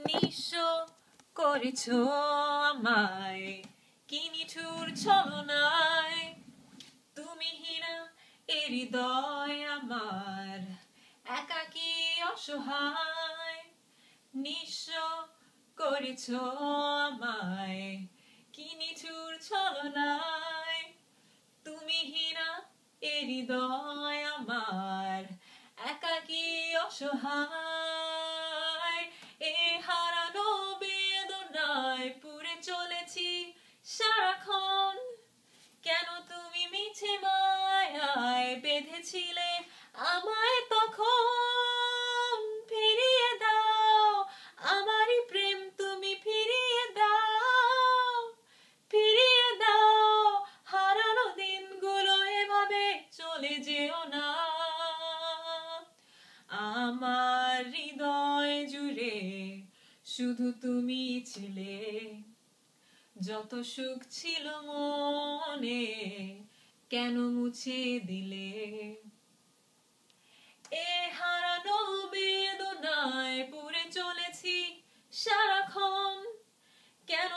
নিঃস্ব করেছ আমায়, কি নিঠুর ছলনায়। তুমি হীনা এ হৃদয় আমার, একাকী অসহায়। নিঃস্ব করেছ আমায়, কি নিঠুর ছলনায়। তুমি হীনা এ হৃদয় আমার, একাকী অসহায়। এ হারানো বেদনায় পুড়ে চলেছি সারাক্ষণ। কেন তুমি মিছে মায়ায় বেঁধেছিলে আমায় তখন। ফিরিয়ে দাও আমারই প্রেম, তুমি ফিরিয়ে দাও। ফিরিয়ে দাও হারানো দিনগুলো, এভাবে চলে যেও না। আমার হৃদয় জুড়ে শুধু তুমি ছিলে, যত সুখ ছিল মনে কেন মুছে দিলে। এ হারানো বেদনায় পুড়ে চলেছি সারাক্ষণ। কেন